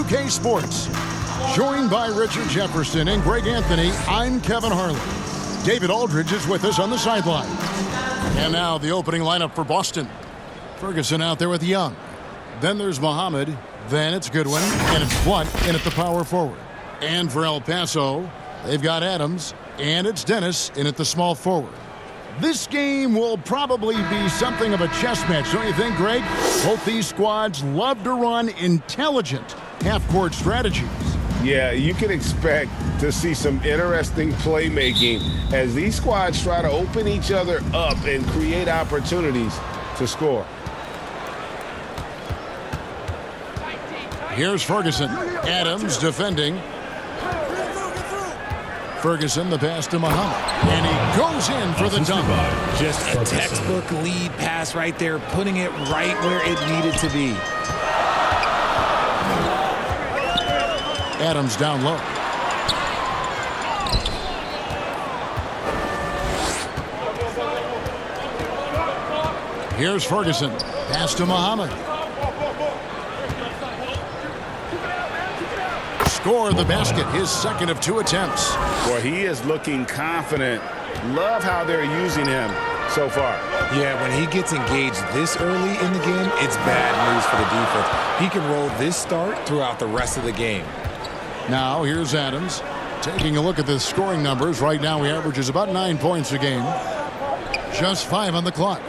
2K Sports. Joined by Richard Jefferson and Greg Anthony, I'm Kevin Harlan. David Aldridge is with us on the sideline. And now the opening lineup for Boston. Ferguson out there with Young. Then there's Muhammad. Then it's Goodwin. And it's Blunt in at the power forward. And for El Paso, they've got Adams. And it's Dennis in at the small forward. This game will probably be something of a chess match, don't you think, Greg? Both these squads love to run intelligent half-court strategies. Yeah, you can expect to see some interesting playmaking as these squads try to open each other up and create opportunities to score. Here's Ferguson. Adams defending. Ferguson, the pass to Muhammad. And he goes in for the dunk. Just a textbook lead pass right there, putting it right where it needed to be. Adams down low. Here's Ferguson. Pass to Muhammad. Score the basket, his second of 2 attempts. Well, he is looking confident. Love how they're using him so far. Yeah, when he gets engaged this early in the game, it's bad news for the defense. He can roll this start throughout the rest of the game. Now, here's Adams. Taking a look at the scoring numbers. Right now, he averages about 9 points a game. Just 5 on the clock.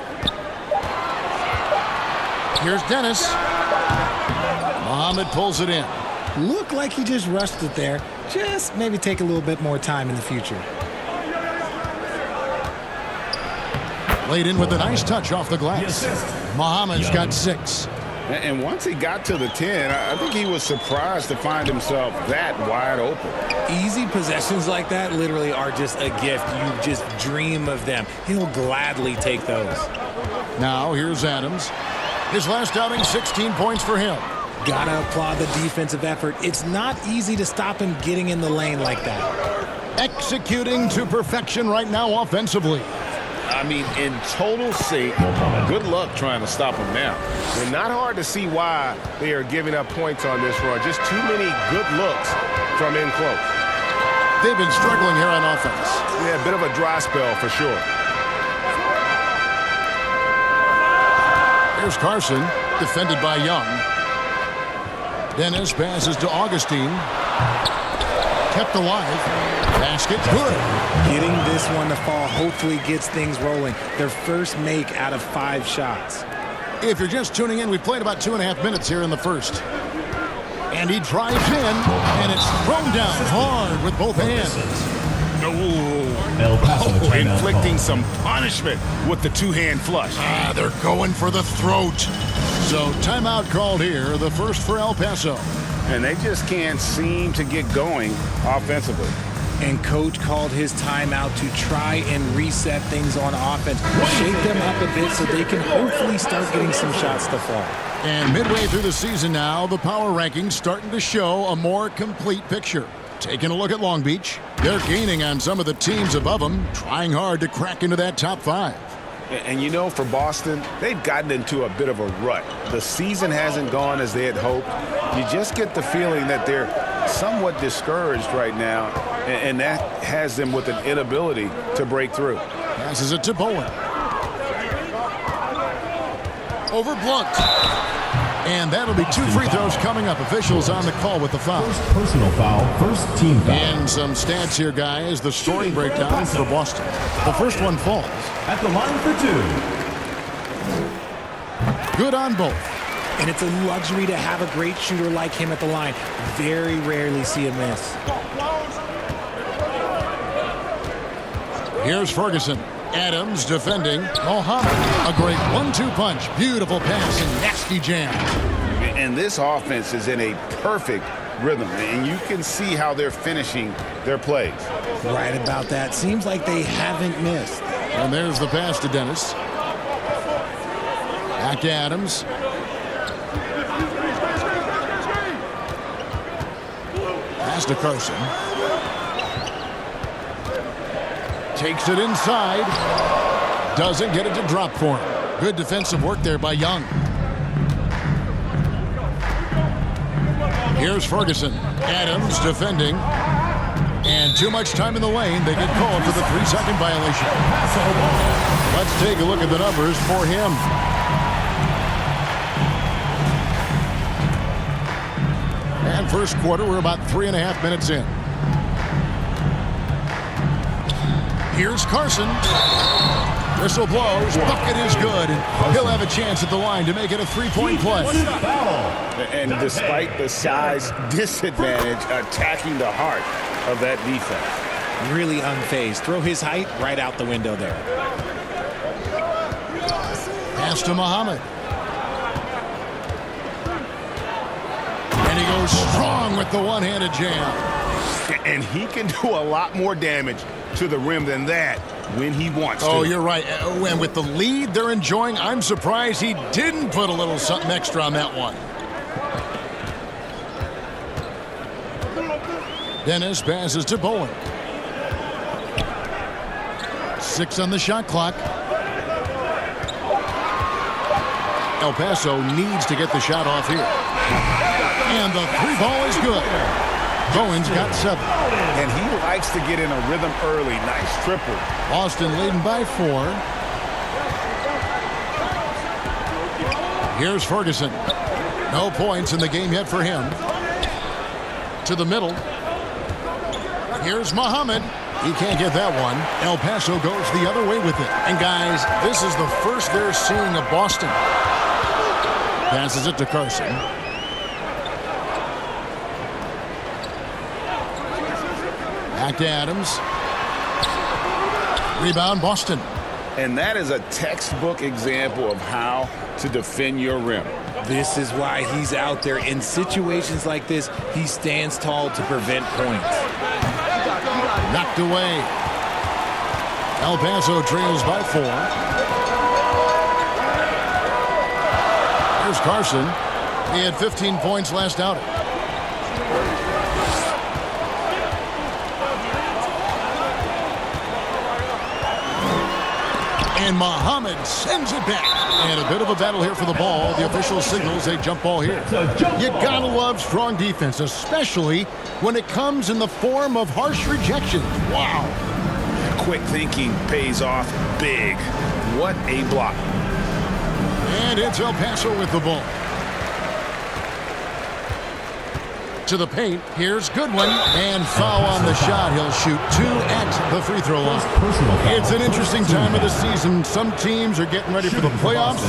Here's Dennis. Muhammad pulls it in. Looked like he just rushed it there. Just maybe take a little bit more time in the future. Laid in with a nice touch off the glass. Muhammad's got 6. And once he got to the 10, I think he was surprised to find himself that wide open. Easy possessions like that literally are just a gift. You just dream of them. He'll gladly take those. Now, here's Adams. His last outing, 16 points for him. Gotta applaud the defensive effort. It's not easy to stop him getting in the lane like that. Executing to perfection right now offensively. I mean, in total sync. Good luck trying to stop him now. And not hard to see why they are giving up points on this run. Just too many good looks from in close. They've been struggling here on offense. Yeah, a bit of a dry spell for sure. Here's Carson, defended by Young. Dennis passes to Augustine. Kept alive. Basket good. Getting this one to fall hopefully gets things rolling. Their first make out of 5 shots. If you're just tuning in, we've played about 2.5 minutes here in the first. And he drives in, and it's thrown down hard with both hands. Inflicting some punishment with the 2-hand flush. They're going for the throat. So timeout called here, the first for El Paso. And they just can't seem to get going offensively. And coach called his timeout to try and reset things on offense. Shake them up a bit so they can hopefully start getting some shots to fall. And midway through the season now, the power rankings starting to show a more complete picture. Taking a look at Long Beach, they're gaining on some of the teams above them, trying hard to crack into that top 5. And you know, for Boston, they've gotten into a bit of a rut. The season hasn't gone as they had hoped. You just get the feeling that they're somewhat discouraged right now, and that has them with an inability to break through. Passes it to Bowen. Over Blunt. And that'll be 2 free throws coming up. Officials on the call with the foul. First personal foul, first team foul. And some stats here, guys. The scoring breakdown for Boston. The first one falls. At the line for 2. Good on both. And it's a luxury to have a great shooter like him at the line. Very rarely see a miss. Here's Ferguson. Adams defending. Muhammad. A great 1-2 punch. Beautiful pass and nasty jam. And this offense is in a perfect rhythm, and you can see how they're finishing their plays. Right about that. Seems like they haven't missed. And there's the pass to Dennis. Back to Adams. Pass to Carson. Takes it inside. Doesn't get it to drop for him. Good defensive work there by Young. Here's Ferguson. Adams defending. And too much time in the lane. They get called for the 3-second violation. Let's take a look at the numbers for him. And first quarter, we're about 3.5 minutes in. Here's Carson. Whistle blows. Bucket is good. He'll have a chance at the line to make it a 3-point play. And despite the size disadvantage, attacking the heart of that defense. Really unfazed. Throw his height right out the window there. Pass to Muhammad. And he goes strong with the one-handed jam. And he can do a lot more damage to the rim than that when he wants to. Oh, you're right. And with the lead they're enjoying, I'm surprised he didn't put a little something extra on that one. Dennis passes to Bowen. 6 on the shot clock. El Paso needs to get the shot off here. And the 3-ball is good. Bowen's got 7. And he likes to get in a rhythm early. Nice triple. Boston leading by 4. Here's Ferguson. No points in the game yet for him. To the middle. Here's Muhammad. He can't get that one. El Paso goes the other way with it. And guys, this is the first they're seeing of Boston. Passes it to Carson. Back to Adams. Rebound, Boston. And that is a textbook example of how to defend your rim. This is why he's out there. In situations like this, he stands tall to prevent points. Knocked away. El Paso trails by 4. Here's Carson. He had 15 points last outing. And Muhammad sends it back. And a bit of a battle here for the ball. The official signals a jump ball here. You gotta love strong defense, especially when it comes in the form of harsh rejection. Wow. Quick thinking pays off big. What a block. And it's El Paso with the ball. To the paint. Here's Goodwin. And foul on the shot. He'll shoot 2 at the free throw line. It's an interesting time of the season. Some teams are getting ready for the playoffs.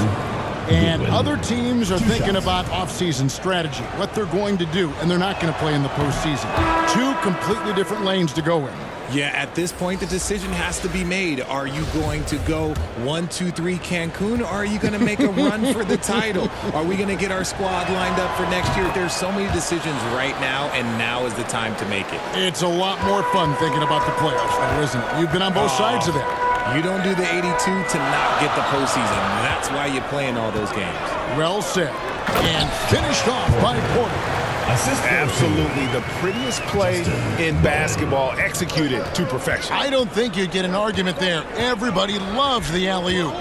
And other teams are thinking about offseason strategy, what they're going to do, and they're not going to play in the postseason. 2 completely different lanes to go in. Yeah, at this point, the decision has to be made. Are you going to go 1, 2, 3 Cancun, or are you going to make a run for the title? Are we going to get our squad lined up for next year? There's so many decisions right now, and now is the time to make it. It's a lot more fun thinking about the playoffs, though, isn't it? You've been on both sides of that. You don't do the 82 to not get the postseason. That's why you play in all those games. Well said. And finished off by Porter. Absolutely the prettiest play in basketball, executed to perfection. I don't think you'd get an argument there. Everybody loves the alley-oop.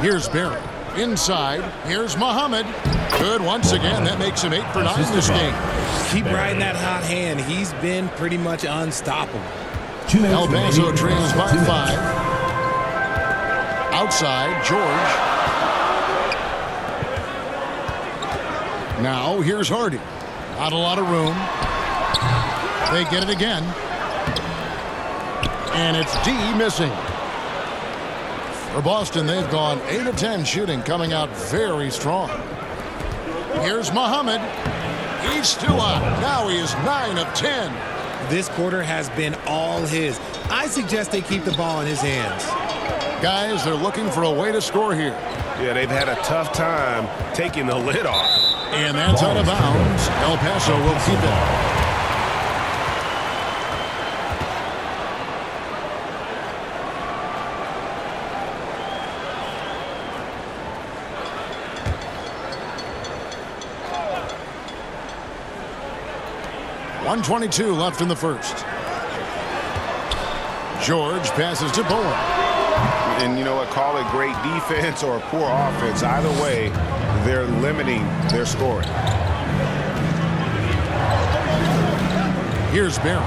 Here's Barry. Inside. Here's Muhammad. Good once again. That makes him 8 for 9 this game. Keep riding that hot hand. He's been pretty much unstoppable. El Paso trails by 5. Outside, George. Now, here's Hardy. Not a lot of room. They get it again. And it's D missing. For Boston, they've gone 8 of 10 shooting, coming out very strong. Here's Muhammad. He's still out. Now he is 9 of 10. This quarter has been all his. I suggest they keep the ball in his hands. Guys, they're looking for a way to score here. Yeah, they've had a tough time taking the lid off. And that's out of bounds. El Paso will keep it. .122 left in the first. George passes to Bowen. And you know what? Call it great defense or poor offense. Either way, they're limiting their scoring. Here's Barry.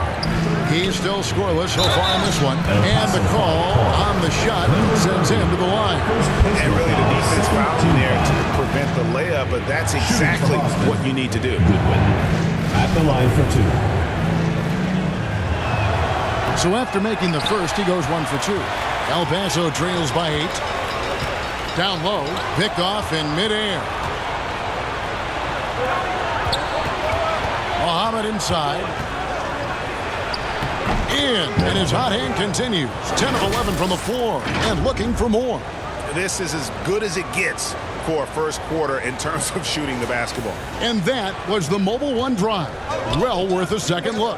He's still scoreless so far in this one. And the call on the shot sends him to the line. And really the defense fouled him there to prevent the layup, but that's exactly what you need to do. Goodwin at the line for 2. So after making the first, he goes 1 for 2. El Paso trails by 8. Down low, picked off in midair. Muhammad inside. In, and his hot hand continues. 10 of 11 from the floor, and looking for more. This is as good as it gets for a first quarter in terms of shooting the basketball. And that was the Mobile One drive. Well worth a second look.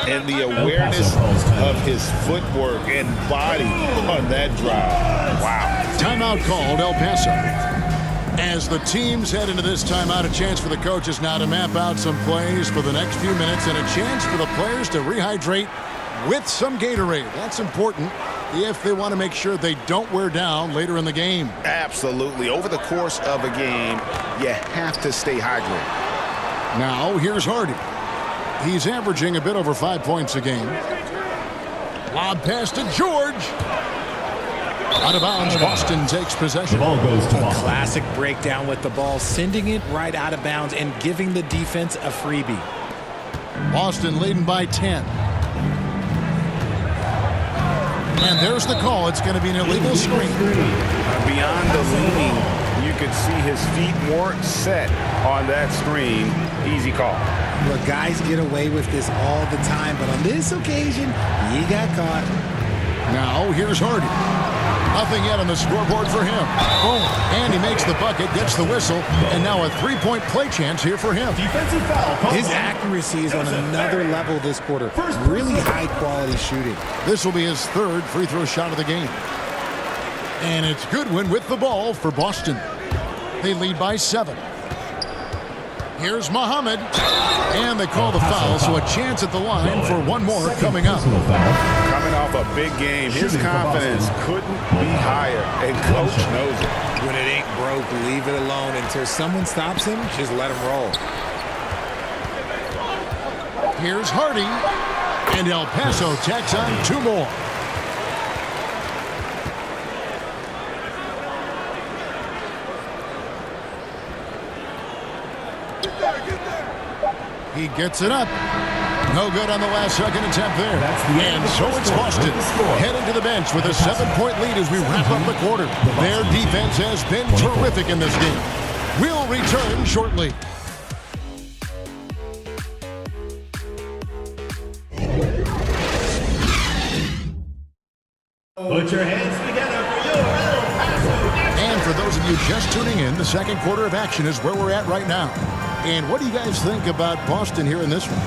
And the awareness of his footwork and body on that drive. Wow. Timeout called El Paso. As the teams head into this timeout, a chance for the coaches now to map out some plays for the next few minutes and a chance for the players to rehydrate with some Gatorade. That's important if they want to make sure they don't wear down later in the game. Absolutely. Over the course of a game, you have to stay hydrated. Now, here's Hardy. He's averaging a bit over 5 points a game. Lob pass to George. Out of bounds, Boston takes possession. The ball goes to Boston. Classic breakdown with the ball, sending it right out of bounds and giving the defense a freebie. Boston leading by 10. And there's the call. It's going to be an illegal screen. Beyond the leaning, you could see his feet more set on that screen. Easy call. Look, guys get away with this all the time, but on this occasion, he got caught. Now, here's Hardy. Nothing yet on the scoreboard for him. Boom. And he makes the bucket, gets the whistle, and now a three-point play chance here for him. Defensive foul. His accuracy is on another level this quarter. Really high-quality shooting. This will be his third free throw shot of the game. And it's Goodwin with the ball for Boston. They lead by 7. Here's Muhammad. And they call the foul, so a chance at the line for one more coming up. Coming off a big game, his confidence couldn't be higher, and Coach knows it. When it ain't broke, leave it alone. Until someone stops him, just let him roll. Here's Hardy. And El Paso tacks on 2 more. He gets it up. No good on the last second attempt there. And so it's Boston heading to the bench with a 7-point lead as we wrap up the quarter. Their defense has been terrific in this game. We'll return shortly. Put your hands together for your El Paso. And for those of you just tuning in, the second quarter of action is where we're at right now. And what do you guys think about Boston here in this one?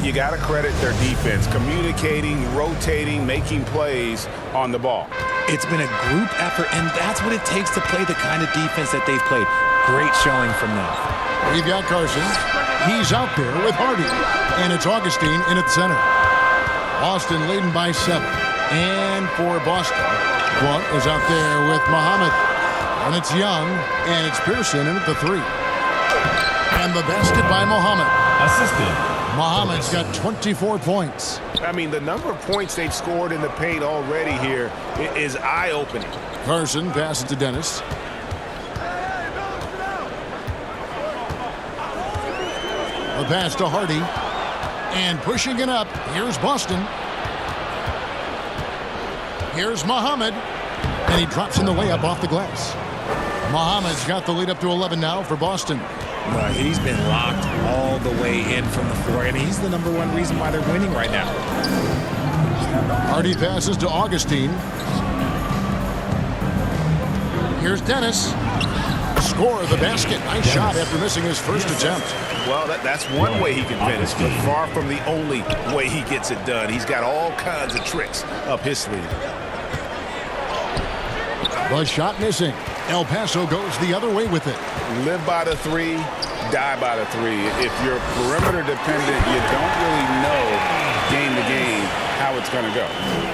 You got to credit their defense, communicating, rotating, making plays on the ball. It's been a group effort, and that's what it takes to play the kind of defense that they've played. Great showing from them. We've got Carson. He's out there with Hardy. And it's Augustine in at the center. Boston leading by 7. And for Boston, Blunt is out there with Muhammad. And it's Young, and it's Pearson in at the 3. And the basket by Muhammad. Assisted. Muhammad's got 24 points. I mean, the number of points they've scored in the paint already here is eye-opening. Carson passes to Dennis. The pass to Hardy. And pushing it up, here's Boston. Here's Muhammad. And he drops in the layup off the glass. Muhammad's got the lead up to 11 now for Boston. Well, he's been locked all the way in from the floor, and he's the #1 reason why they're winning right now. Hardy passes to Augustine. Here's Dennis. Score of the basket. Nice shot after missing his first attempt. Well, that's one way he can finish, but far from the only way he gets it done. He's got all kinds of tricks up his sleeve. The shot missing. El Paso goes the other way with it. Live by the 3, die by the 3. If you're perimeter dependent, you don't really know game to game how it's going to go.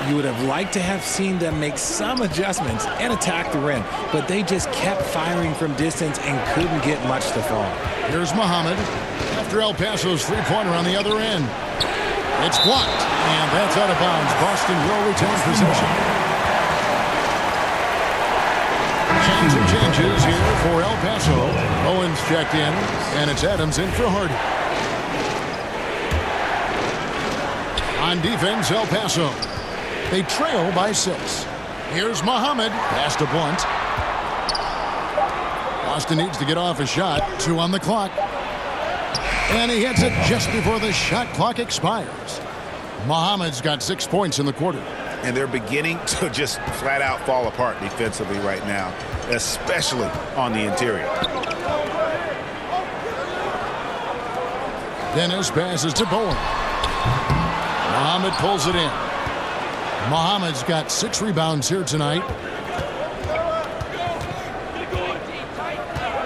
You would have liked to have seen them make some adjustments and attack the rim, but they just kept firing from distance and couldn't get much to fall. Here's Muhammad after El Paso's three-pointer on the other end. It's blocked, and that's out of bounds. Boston will retain possession. And some changes here for El Paso. Owens checked in, and it's Adams in for Hardy. On defense, El Paso. They trail by 6. Here's Muhammad. Pass to Blunt. Boston needs to get off a shot. 2 on the clock. And he hits it just before the shot clock expires. Muhammad's got 6 points in the quarter. And they're beginning to just flat out fall apart defensively right now, especially on the interior. Dennis passes to Bowen. Muhammad pulls it in. Muhammad's got 6 rebounds here tonight.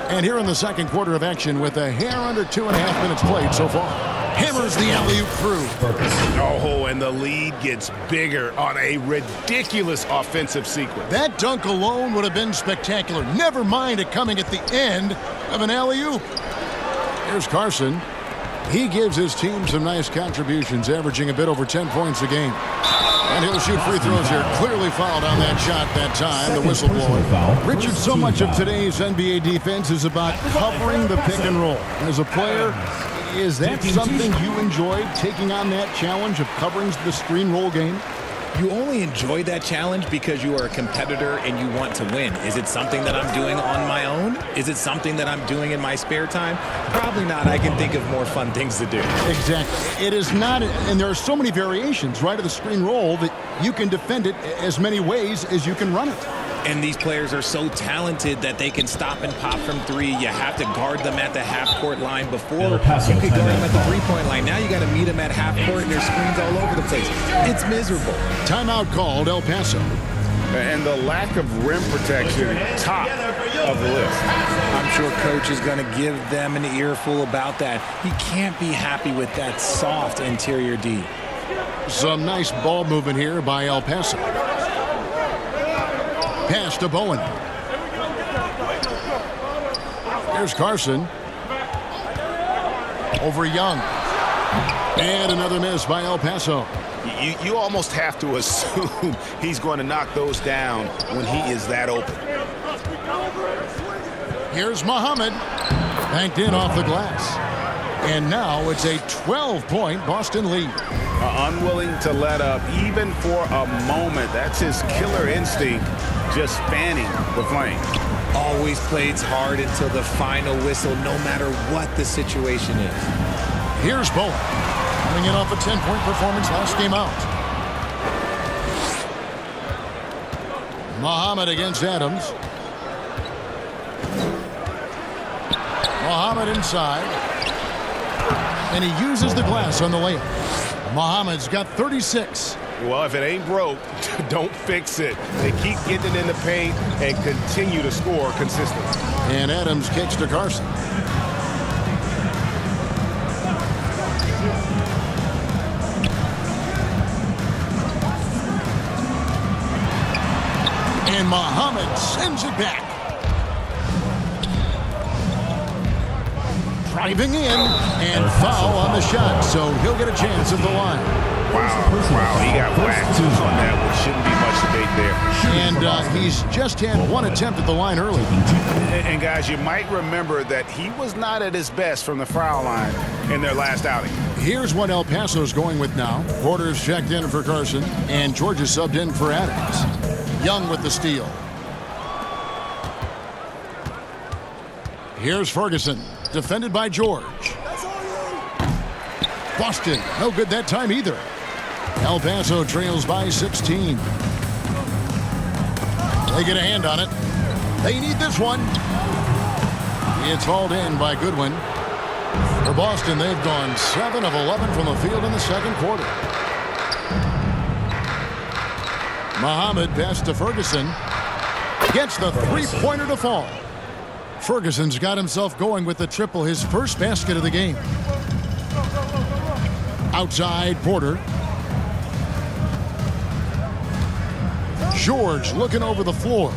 And here in the second quarter of action with a hair under 2.5 minutes played so far. Hammers the alley-oop through. Oh, and the lead gets bigger on a ridiculous offensive sequence. That dunk alone would have been spectacular. Never mind it coming at the end of an alley-oop. Here's Carson. He gives his team some nice contributions, averaging a bit over 10 points a game. And he'll shoot free throws here. Clearly fouled on that shot that time, the whistle blowing. Richard, so much of today's NBA defense is about covering the pick and roll. As a player, is that something you enjoyed, taking on that challenge of covering the screen roll game? You only enjoy that challenge because you are a competitor and you want to win. Is it something that I'm doing on my own? Is it something that I'm doing in my spare time? Probably not. I can think of more fun things to do. Exactly. It is not, and there are so many variations, right, of the screen roll that you can defend it as many ways as you can run it. And these players are so talented that they can stop and pop from 3. You have to guard them at the half-court line. Before, you could guard them at the 3-point line. Now you got to meet them at half-court, and there's screens all over the place. It's miserable. Timeout called, El Paso. And the lack of rim protection, top of the list. I'm sure coach is going to give them an earful about that. He can't be happy with that soft interior D. Some nice ball movement here by El Paso. Pass to Bowen. Here's Carson. Over Young. And another miss by El Paso. You almost have to assume he's going to knock those down when he is that open. Here's Muhammad. Banked in off the glass. And now it's a 12-point Boston lead. Unwilling to let up even for a moment. That's his killer instinct, just fanning the flame. Always plays hard until the final whistle, no matter what the situation is. Here's Bowen. Coming in off a 10-point performance last game out. Muhammad against Adams. Muhammad inside. And he uses the glass on the layup. Muhammad's got 36. Well, if it ain't broke, don't fix it. They keep getting it in the paint and continue to score consistently. And Adams kicks to Carson. And Muhammad sends it back. Driving in and foul on the shot, so he'll get a chance at the line. Wow, he got whacked on that one. Shouldn't be much debate there. And he's just had 1 attempt at the line early. And guys, you might remember that he was not at his best from the foul line in their last outing. Here's what El Paso's going with now. Porter's checked in for Carson, and George is subbed in for Adams. Young with the steal. Here's Ferguson, defended by George. Boston, no good that time either. El Paso trails by 16. They get a hand on it. They need this one. It's hauled in by Goodwin. For Boston, they've gone 7 of 11 from the field in the second quarter. Muhammad passed to Ferguson. Gets the three-pointer to fall. Ferguson's got himself going with the triple, his first basket of the game. Outside, Porter. George looking over the floor.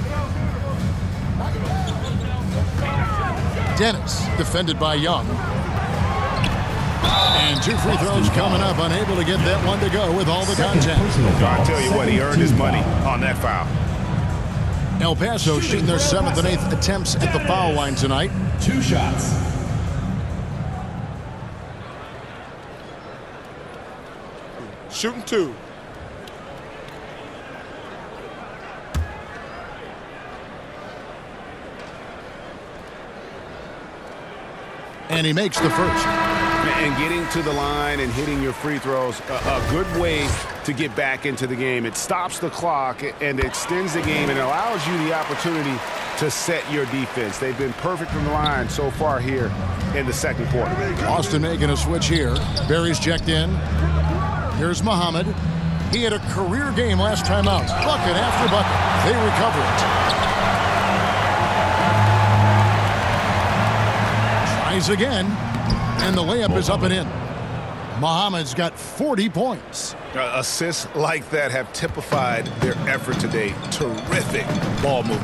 Dennis, defended by Young. And 2 free throws coming up. Unable to get that one to go with all the contact. I tell you what, he earned his money on that foul. El Paso shooting their 7th and 8th attempts at the foul line tonight. 2 shots. Shooting 2. And he makes the first. And getting to the line and hitting your free throws, a good way to get back into the game. It stops the clock and extends the game and allows you the opportunity to set your defense. They've been perfect from the line so far here in the second quarter. Boston making a switch here. Barry's checked in. Here's Muhammad. He had a career game last time out. Bucket after bucket. They recover it. Tries again. And the layup is up and in. Muhammad's got 40 points. Assists like that have typified their effort today. Terrific ball movement.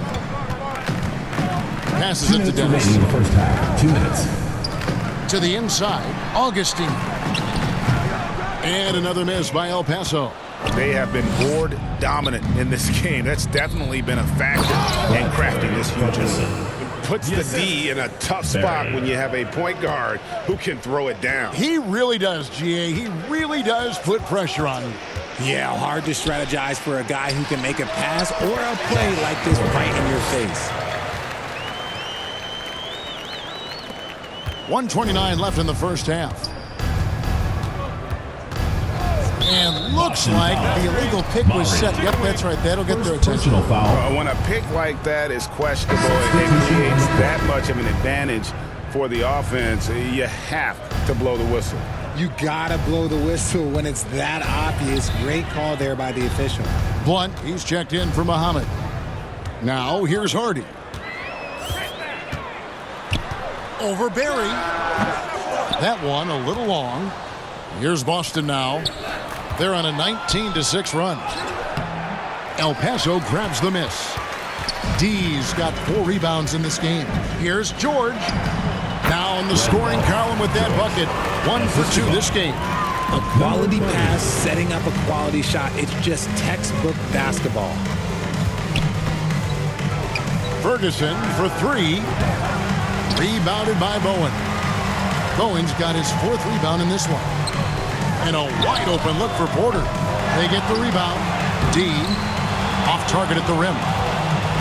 Passes it to Dennis. Remaining in the first half. 2 minutes. To the inside, Augustine. And another miss by El Paso. They have been board dominant in this game. That's definitely been a factor in crafting this huge lead. Puts the D in a tough spot when you have a point guard who can throw it down. He really does, GA. He really does put pressure on him. Yeah, hard to strategize for a guy who can make a pass or a play like this right in your face. 1:29 left in the first half. And looks like the illegal pick was set. Yep, that's right. That'll get their attention. Personal foul. When a pick like that is questionable, it creates that much of an advantage for the offense. You have to blow the whistle. You gotta blow the whistle when it's that obvious. Great call there by the official. Blunt, he's checked in for Muhammad. Now, here's Hardy. Over Barry. That one a little long. Here's Boston now. They're on a 19-6 run. El Paso grabs the miss. D's got 4 rebounds in this game. Here's George. Now in the scoring column with that bucket. 1 for 2 this game. A quality pass, setting up a quality shot. It's just textbook basketball. Ferguson for 3. Rebounded by Bowen. Bowen's got his 4th rebound in this one. And a wide open look for Porter. They get the rebound. D off target at the rim.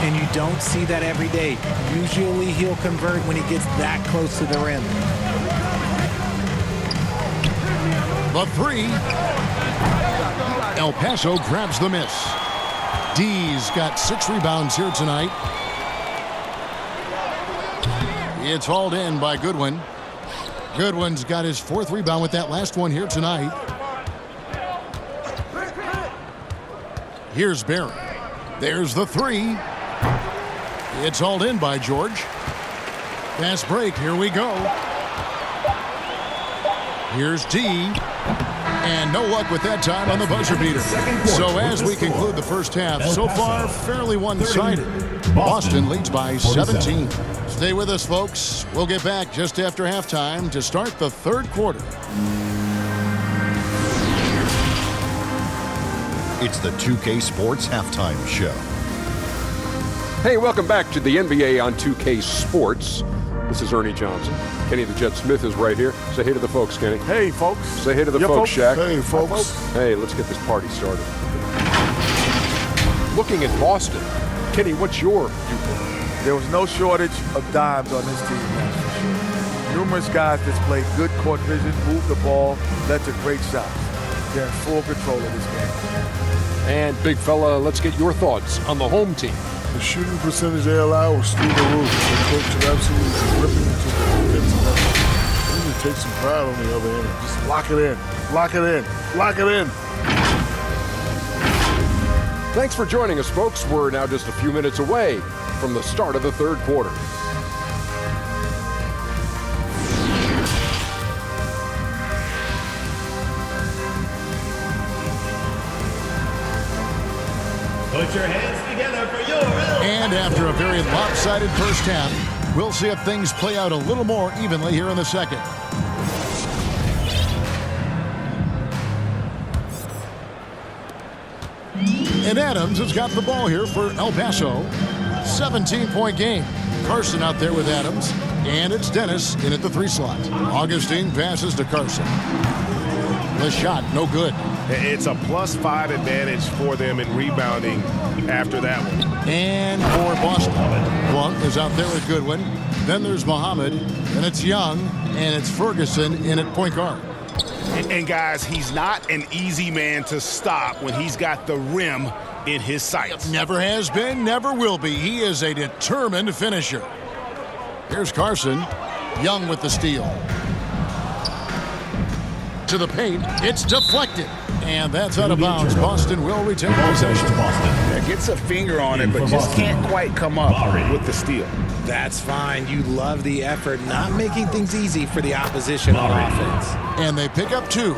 And you don't see that every day. Usually he'll convert when he gets that close to the rim. The 3. El Paso grabs the miss. D's got 6 rebounds here tonight. It's hauled in by Goodwin. Goodwin's got his 4th rebound with that last one here tonight. Here's Barry. There's the 3. It's hauled in by George. Fast break. Here we go. Here's D. And no luck with that time on the buzzer beater. So as we conclude the first half, so far fairly one-sided. Boston leads by 17. Stay with us, folks. We'll get back just after halftime to start the third quarter. It's the 2K Sports Halftime Show. Hey, welcome back to the NBA on 2K Sports. This is Ernie Johnson. Kenny the Jet Smith is right here. Say hey to the folks, Kenny. Hey, folks. Say hey to the folks, Shaq. Hey, folks. Hey, let's get this party started. Looking at Boston, Kenny, what's your viewpoint? There was no shortage of dimes on this team, that's for sure. Numerous guys displayed good court vision, moved the ball, led to great shots. They're in full control of this game. And, big fella, let's get your thoughts on the home team. The shooting percentage they allow was through the roof. The coach is absolutely ripping into the defensive effort. They need to take some pride on the other end. Just lock it in. Lock it in. Lock it in. Thanks for joining us, folks. We're now just a few minutes away from the start of the third quarter. Put your hands together for your And after a very lopsided first half, we'll see if things play out a little more evenly here in the second. And Adams has got the ball here for El Paso. 17-point game. Carson out there with Adams. And it's Dennis in at the 3 slot. Augustine passes to Carson. The shot, no good. It's a +5 advantage for them in rebounding after that one. And for Boston, Blunt is out there with Goodwin. Then there's Muhammad, and it's Young, and it's Ferguson in at point guard. And guys, he's not an easy man to stop when he's got the rim in his sights. Never has been, never will be. He is a determined finisher. Here's Carson. Young with the steal. To the paint. It's deflected. And that's out of bounds. Boston will retain possession. That gets a finger on it, but just can't quite come up with the steal. That's fine. You love the effort, not making things easy for the opposition on offense. And they pick up 2.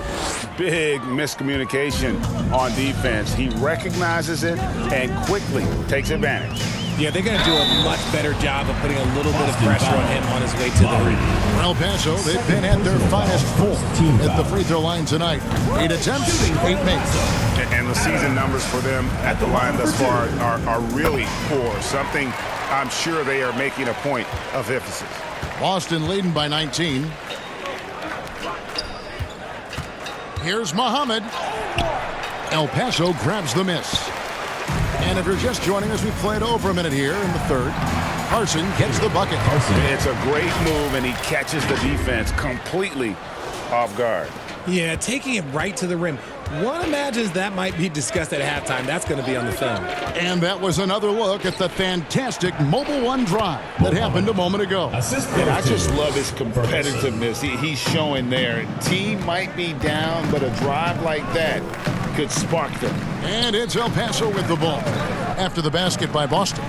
Big miscommunication on defense. He recognizes it and quickly takes advantage. Yeah, they're going to do a much better job of putting a little bit of pressure on him on his way to the rim. For El Paso, they've been at their finest 4 at the free throw line tonight. 8 attempts, 8 makes. And the season numbers for them at the line thus far are really poor. Something I'm sure they are making a point of emphasis. Boston leading by 19. Here's Muhammad. El Paso grabs the miss. And if you're just joining us, we played over a minute here in the 3rd. Carson gets the bucket. It's a great move, and he catches the defense completely off guard. Yeah, taking it right to the rim. One imagines that might be discussed at halftime. That's going to be on the film. And that was another look at the fantastic Mobile One drive that happened a moment ago. And I just love his competitiveness he's showing there. Team might be down, but a drive like that could spark them. And it's El Paso with the ball after the basket by Boston.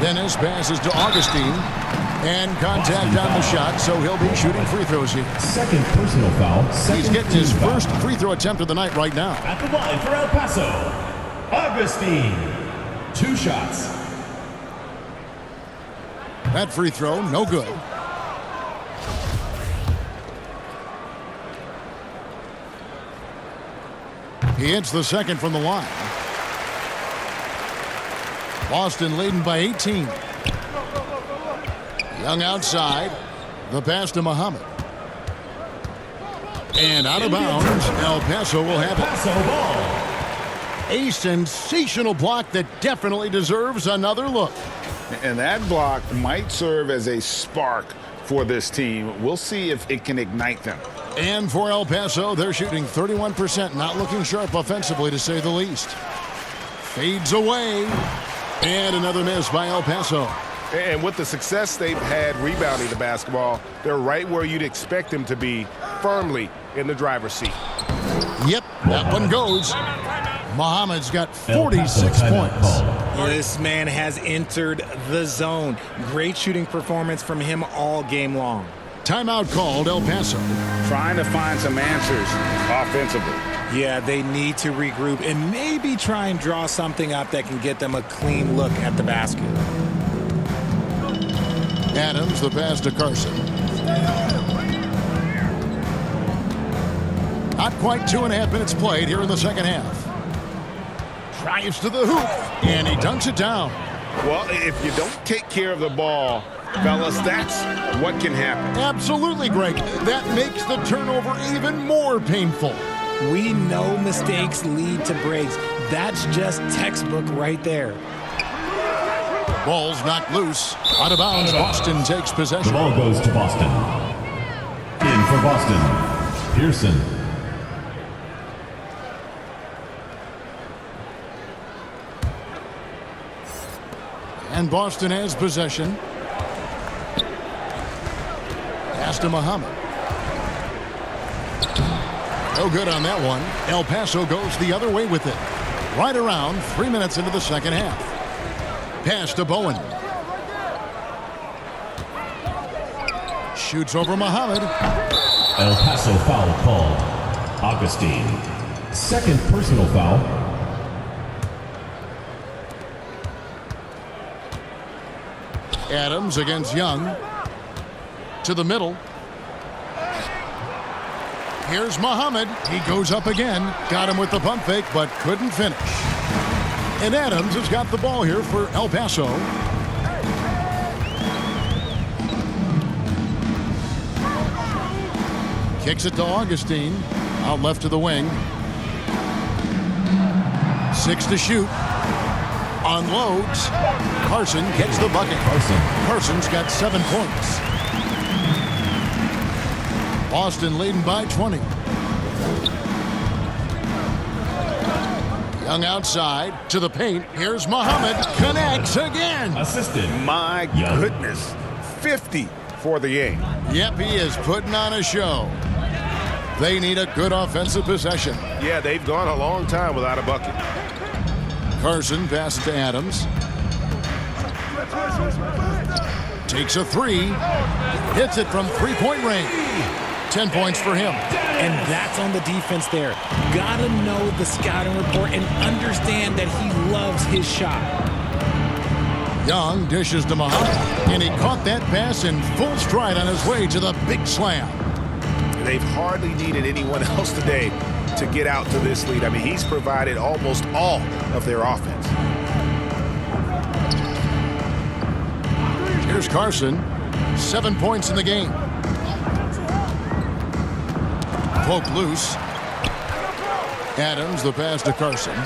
Dennis passes to Augustine. And contact on the shot, so he'll be shooting free throws here. Second personal foul. He's getting his first free throw attempt of the night right now. At the line for El Paso, Augustine. 2 shots. That free throw, no good. He hits the second from the line. Boston leading by 18. Young outside. The pass to Muhammad. And out of bounds, El Paso will have it. A sensational block that definitely deserves another look. And that block might serve as a spark for this team. We'll see if it can ignite them. And for El Paso, they're shooting 31%. Not looking sharp offensively, to say the least. Fades away. And another miss by El Paso. And with the success they've had rebounding the basketball, they're right where you'd expect them to be, firmly in the driver's seat. Yep, that one goes. Muhammad's got 46 points. This man has entered the zone. Great shooting performance from him all game long. Timeout called, El Paso. Trying to find some answers offensively. Yeah, they need to regroup and maybe try and draw something up that can get them a clean look at the basket. Adams, the pass to Carson. Not quite 2.5 minutes played here in the second half. Drives to the hoop, and he dunks it down. Well, if you don't take care of the ball, fellas, that's what can happen. Absolutely, Greg. That makes the turnover even more painful. We know mistakes lead to breaks. That's just textbook right there. Ball's knocked loose. Out of bounds, Boston takes possession. The ball goes to Boston. In for Boston, Pearson. And Boston has possession. Pass to Muhammad. No good on that one. El Paso goes the other way with it. Right around 3 minutes into the second half. Pass to Bowen. Shoots over Muhammad. El Paso foul called. Augustine. Second personal foul. Adams against Young. To the middle. Here's Muhammad. He goes up again. Got him with the pump fake, but couldn't finish. And Adams has got the ball here for El Paso. Kicks it to Augustine. Out left to the wing. 6 to shoot. Unloads. Carson gets the bucket. Carson's got 7 points. Boston leading by 20. Young outside to the paint. Here's Muhammad. Connects again. Assisted. My goodness. 50 for the game. Yep, he is putting on a show. They need a good offensive possession. Yeah, they've gone a long time without a bucket. Carson passes to Adams. Takes a 3. Hits it from three-point range. 10 points for him. And that's on the defense there. Gotta know the scouting report and understand that he loves his shot. Young dishes to Muhammad, and he caught that pass in full stride on his way to the big slam. They've hardly needed anyone else today to get out to this lead. I mean, he's provided almost all of their offense. Here's Carson. 7 points in the game. Poke loose. Adams, the pass to Carson.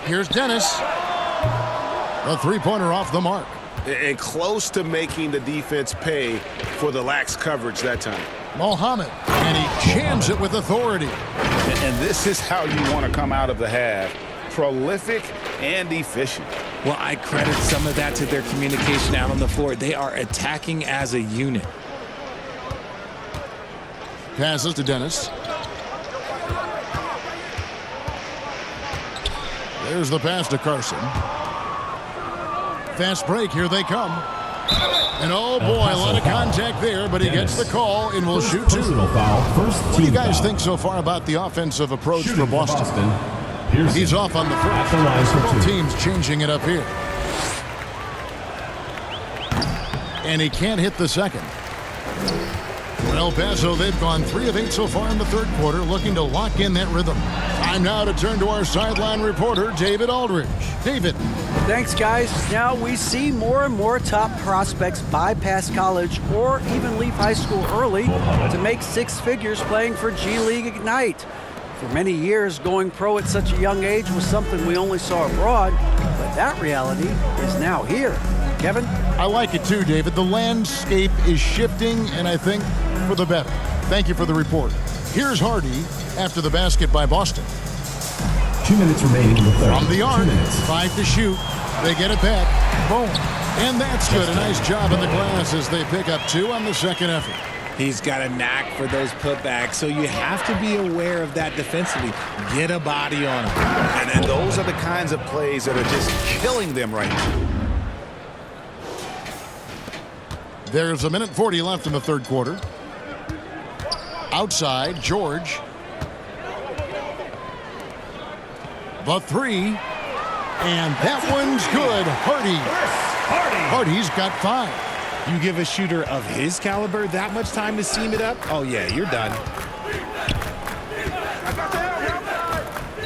Here's Dennis. A three-pointer off the mark. And close to making the defense pay for the lax coverage that time. Mohammed, and he jams it with authority. And this is how you want to come out of the half. Prolific and efficient. Well, I credit some of that to their communication out on the floor. They are attacking as a unit. Passes to Dennis. There's the pass to Carson. Fast break, here they come. And oh boy, a lot of contact there, but he gets the call and will shoot 2. What do you guys think so far about the offensive approach for Boston? He's off on the first. Both teams changing it up here. And he can't hit the second. For El Paso, they've gone 3 of 8 so far in the third quarter, looking to lock in that rhythm. Time now to turn to our sideline reporter, David Aldridge. David. Thanks, guys. Now we see more and more top prospects bypass college or even leave high school early to make 6 figures playing for G League Ignite. For many years, going pro at such a young age was something we only saw abroad, but that reality is now here. Kevin? I like it too, David. The landscape is shifting, and I think for the better. Thank you for the report. Here's Hardy after the basket by Boston. 2 minutes remaining in the third. From the arc, 5 to shoot. They get it back. Boom. And that's good. A nice job in the glass as they pick up 2 on the second effort. He's got a knack for those putbacks, so you have to be aware of that defensively. Get a body on him. And those are the kinds of plays that are just killing them right now. There's 1:40 left in the third quarter. Outside, George. The 3. And that one's good. Hardy's got 5. You give a shooter of his caliber that much time to seam it up? Oh, yeah, you're done.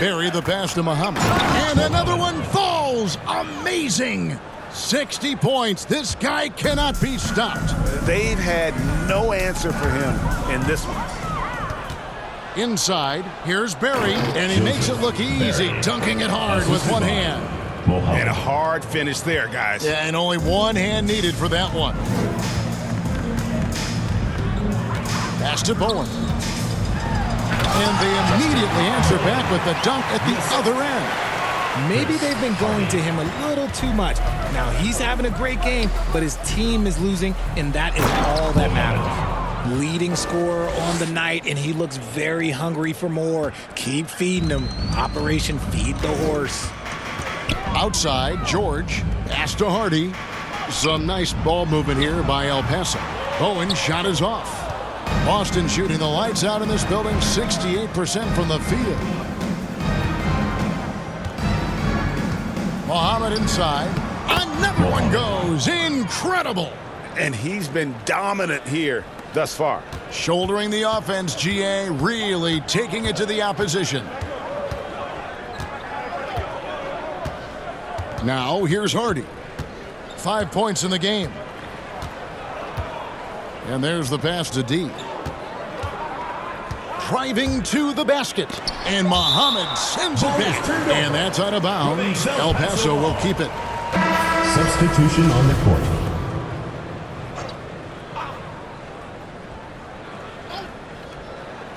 Barry the pass to Muhammad. And another one falls. Amazing. 60 points. This guy cannot be stopped. They've had no answer for him in this one. Inside, here's Barry, and he makes it look easy, dunking it hard with one hand. And a hard finish there, guys. Yeah, and only one hand needed for that one. Pass to Bowen. And they immediately answer back with the dunk at the other end. Maybe they've been going to him a little too much. Now, he's having a great game, but his team is losing, and that is all that matters. Leading scorer on the night, and he looks very hungry for more. Keep feeding him. Operation Feed the Horse. Outside, George. Pass to Hardy. Some nice ball movement here by El Paso. Bowen's shot is off. Boston shooting the lights out in this building, 68% from the field. Muhammad inside. Another one goes. Incredible. And he's been dominant here. thus far. Shouldering the offense, GA, really taking it to the opposition. Now, here's Hardy. 5 points in the game. And there's the pass to D. Driving to the basket. And Muhammad sends it back. And that's out of bounds. El Paso will keep it. Substitution on the court.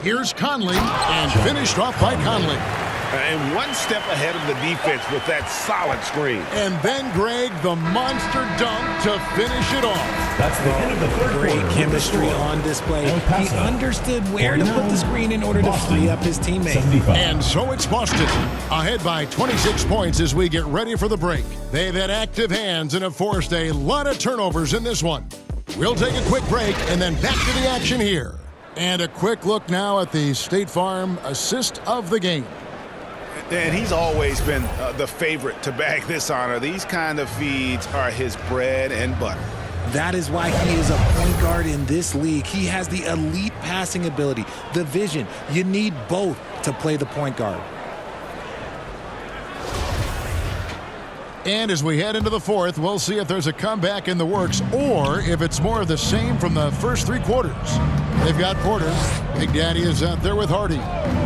Here's Conley, and finished off by Conley. And one step ahead of the defense with that solid screen. And then, Greg, the monster dunk to finish it off. That's the end of the third Great quarter. chemistry on display. He understood where to put the screen in order to free up his teammate. 75. And so it's Boston, ahead by 26 points as we get ready for the break. They've had active hands and have forced a lot of turnovers in this one. We'll take a quick break and then back to the action here. And a quick look now at the State Farm assist of the game. And he's always been the favorite to bag this honor. These kind of feeds are his bread and butter. That is why he is a point guard in this league. He has the elite passing ability, the vision. You need both to play the point guard. And as we head into the fourth, we'll see if there's a comeback in the works or if it's more of the same from the first 3 quarters. They've got Porter. Big Daddy is out there with Hardy.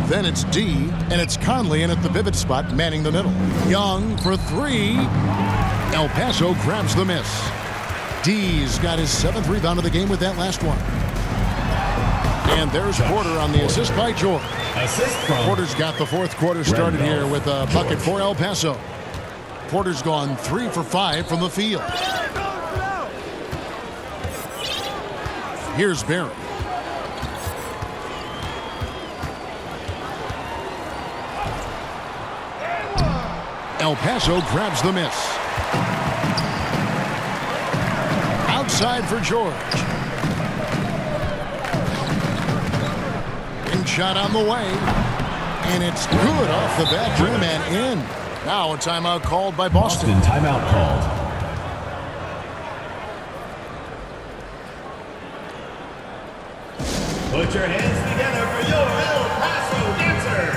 Then it's D, and it's Conley in at the pivot spot, manning the middle. Young for 3. El Paso grabs the miss. D's got his 7th rebound of the game with that last one. And there's Porter on the assist by George. Assist from Porter's got the fourth quarter started here with a bucket for El Paso. Porter's gone 3 for 5 from the field. Here's Barry. El Paso grabs the miss. Outside for George. And shot on the way. And it's good off the back rim and in. Now a timeout called by Boston. timeout called. Put your hands together for your El Paso dancers.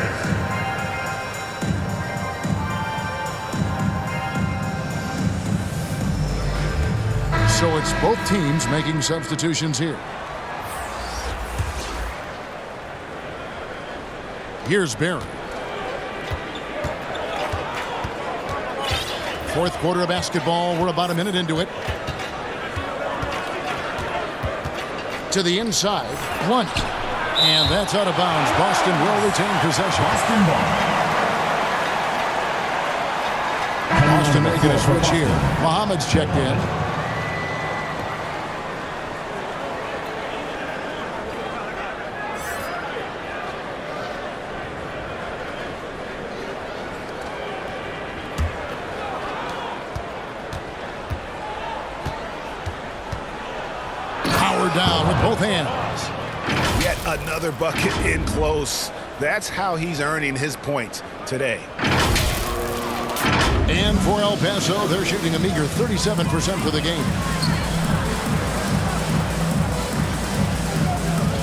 So it's both teams making substitutions here. Here's Barry. Fourth quarter of basketball. We're about a minute into it. To the inside. Blunt. And that's out of bounds. Boston will retain possession. Boston ball. Boston making a switch here. Muhammad's checked in. Down with both hands. Yet another bucket in close. That's how he's earning his points today. And for El Paso, they're shooting a meager 37% for the game.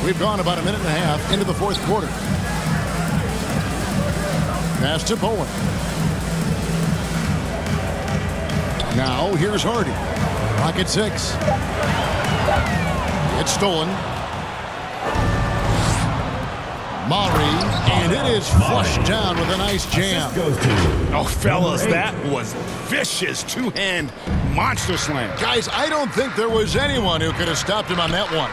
We've gone about a minute and a half into the fourth quarter. Pass to Bowen. Now here's Hardy. Rocket 6. It's stolen. Maury, and it is flushed down with a nice jam. Oh, fellas, that was vicious two-hand monster slam. Guys, I don't think there was anyone who could have stopped him on that one.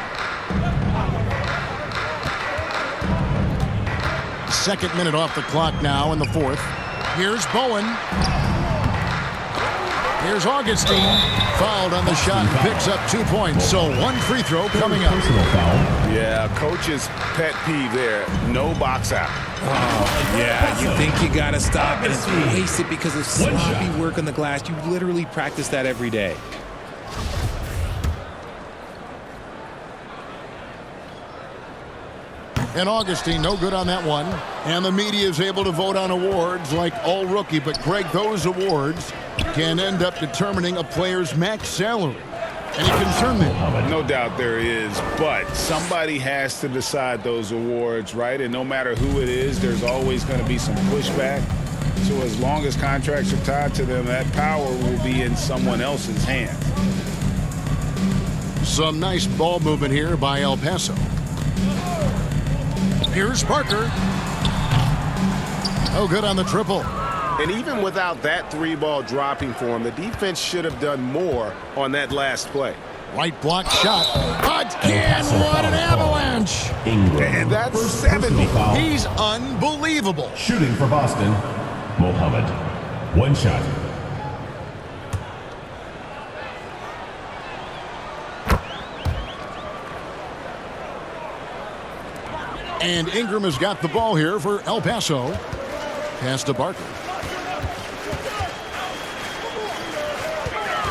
Second minute off the clock now in the fourth. Here's Bowen. Here's Augustine. Fouled on the shot and picks up 2 points. So one free throw coming up. Yeah, coach's pet peeve there. No box out. Oh, yeah, you think you got to stop and it's wasted because of sloppy work on the glass. You literally practice that every day. And Augustine, no good on that one. And the media is able to vote on awards like all rookie. But, Greg, those awards can end up determining a player's max salary. Any concern there? No doubt there is, but somebody has to decide those awards, right? And no matter who it is, there's always going to be some pushback. So as long as contracts are tied to them, that power will be in someone else's hands. Some nice ball movement here by El Paso. Here's Parker. Oh, good on the triple. And even without that 3-ball dropping for him, the defense should have done more on that last play. Right block shot. Again, what an avalanche. And that's 70. He's unbelievable. Shooting for Boston, Mohammed. 1 shot. And Ingram has got the ball here for El Paso. Pass to Barker.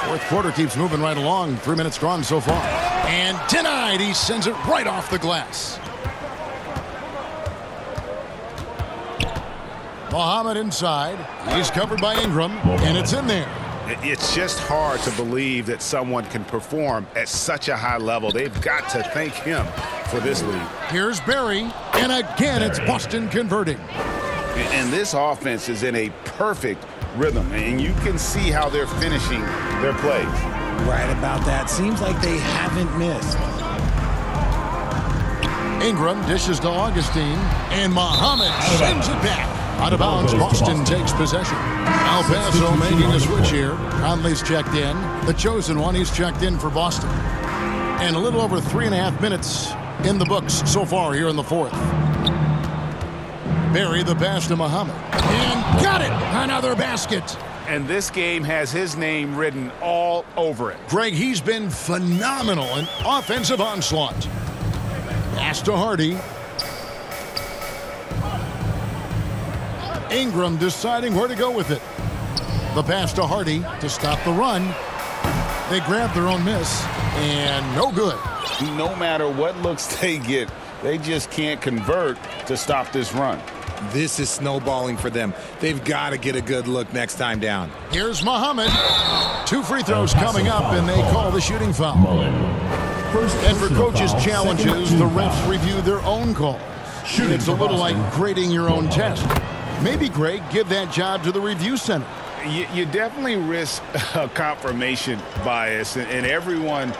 Fourth quarter keeps moving right along. 3 minutes gone so far. And denied. He sends it right off the glass. Mohammed inside. He's covered by Ingram. And it's in there. It's just hard to believe that someone can perform at such a high level. They've got to thank him for this lead. Here's Barry. And again, it's Boston converting. And this offense is in a perfect rhythm. And you can see how they're finishing their plays. Right about that. Seems like they haven't missed. Ingram dishes to Augustine. And Mohammed sends it back. Out of bounds, Boston takes possession. El Paso making a switch here. Conley's checked in. The chosen one, he's checked in for Boston. And a little over 3.5 minutes in the books so far here in the fourth. Barry the pass to Mohammed. And got it! Another basket. And this game has his name written all over it. Greg, he's been phenomenal in offensive onslaught. Pass to Hardy. Ingram deciding where to go with it. The pass to Hardy to stop the run. They grab their own miss, and no good. No matter what looks they get, they just can't convert to stop this run. This is snowballing for them. They've got to get a good look next time down. Here's Mohammed. 2 free throws coming up, and they call the shooting foul. And for coaches' challenges, the refs review their own calls. It's a little like grading your own test. Maybe, Greg, give that job to the review center. You definitely risk a confirmation bias, and everyone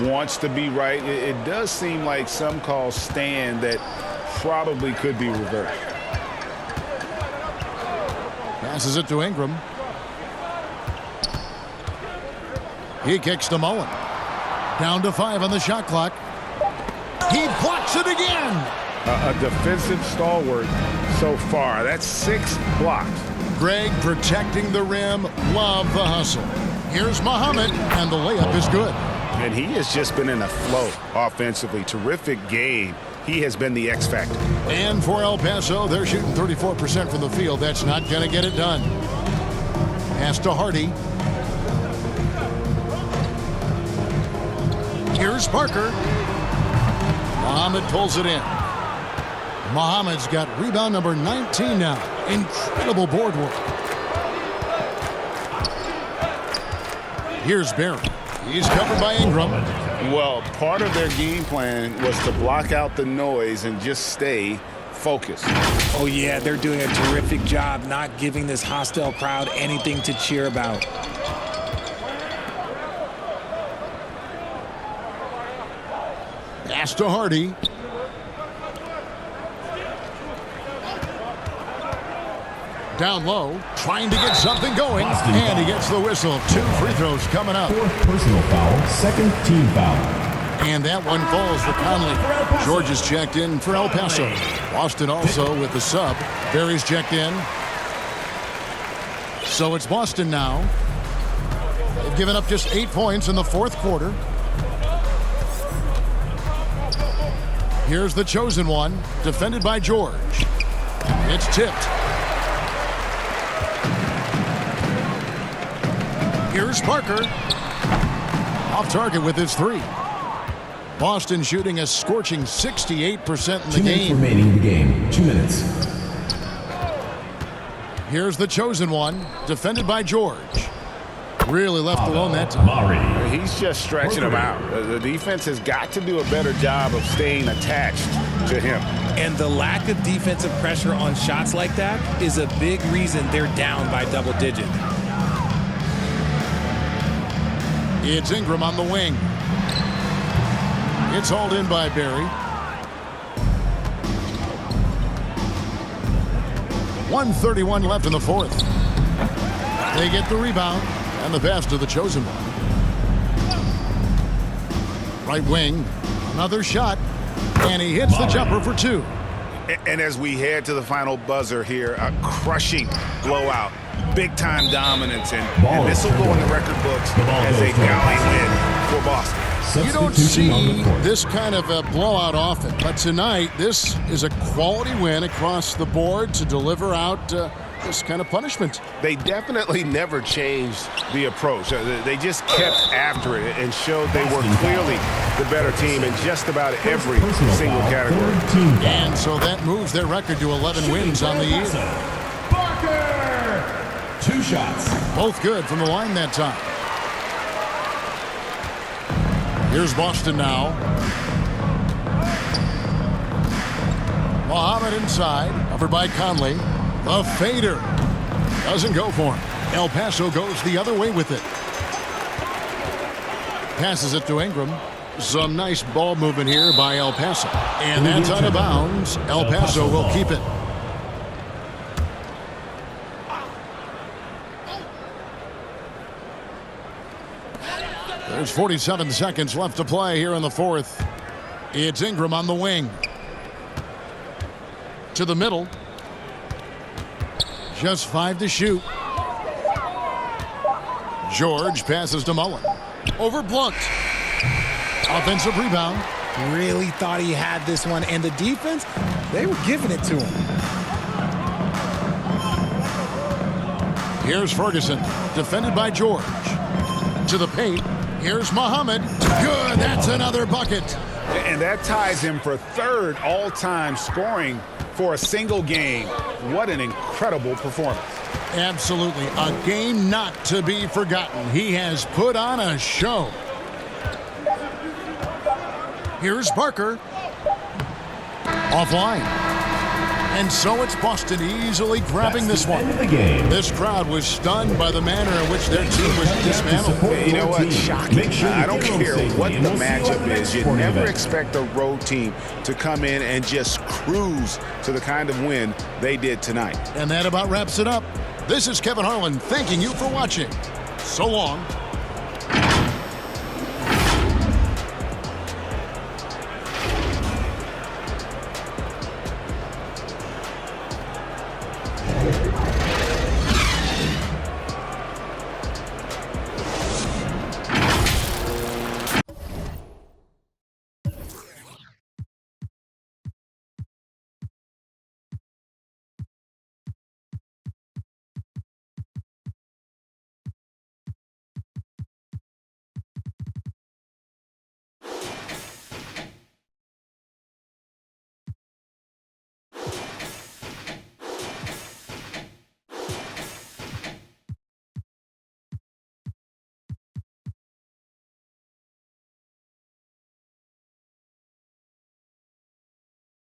wants to be right. It does seem like some calls stand that probably could be reversed. Passes it to Ingram. He kicks to Mullen. Down to 5 on the shot clock. He blocks it again. A defensive stalwart so far. That's 6 blocks. Greg protecting the rim. Love the hustle. Here's Mohammed, and the layup is good. And he has just been in a flow offensively. Terrific game. He has been the X factor. And for El Paso, they're shooting 34% from the field. That's not going to get it done. Pass to Hardy. Here's Parker. Mohammed pulls it in. Mohammed's got rebound number 19 now. Incredible board work. Here's Barry. He's covered by Ingram. Well, part of their game plan was to block out the noise and just stay focused. Oh, yeah, they're doing a terrific job not giving this hostile crowd anything to cheer about. Pass to Hardy. Down low, trying to get something going, and he gets the whistle. 2 free throws coming up. 4th personal foul, 2nd team foul. And that one falls for Conley. George is checked in for El Paso. Boston also with the sub. Barry's checked in. So it's Boston now. They've given up just 8 points in the fourth quarter. Here's the chosen one, defended by George. It's tipped. Here's Parker. Off target with his 3. Boston shooting a scorching 68% in the 2 minutes game. remaining in the game. 2 minutes. Here's the chosen one, defended by George. Really left alone that time. He's just stretching him out. The defense has got to do a better job of staying attached to him. And the lack of defensive pressure on shots like that is a big reason they're down by double digits. It's Ingram on the wing. It's hauled in by Barry. 1:31 left in the fourth. They get the rebound and the pass to the chosen one. Right wing, another shot, and he hits the jumper for two. And as we head to the final buzzer here, a crushing blowout, big-time dominance, and this will go in the record books as a gallant win for Boston. You don't see this kind of a blowout often, but tonight this is a quality win across the board to deliver out this kind of punishment. They definitely never changed the approach. They just kept after it and showed they were clearly the better team in just about every single category. And so that moves their record to 11 wins on the year. Barker! 2 shots. Both good from the line that time. Here's Boston now. Muhammad inside, covered by Conley. The fader doesn't go for him. El Paso goes the other way with it. Passes it to Ingram. Some nice ball movement here by El Paso. And that's out of bounds. El Paso will keep it. There's 47 seconds left to play here in the fourth. It's Ingram on the wing. To the middle. Just 5 to shoot. George passes to Mullen. Over Blunt. Offensive rebound. Really thought he had this one, and the defense, they were giving it to him. Here's Ferguson, defended by George. To the paint. Here's Muhammad. Good, that's another bucket. And that ties him for 3rd all-time scoring for a single game. What an incredible performance. Absolutely, a game not to be forgotten. He has put on a show. Here's Barker. Offline. And so it's Boston easily grabbing this one. This crowd was stunned by the manner in which their team was dismantled. You know what? Shocking. I don't care what the matchup is. You never expect a road team to come in and just cruise to the kind of win they did tonight. And that about wraps it up. This is Kevin Harlan thanking you for watching. So long.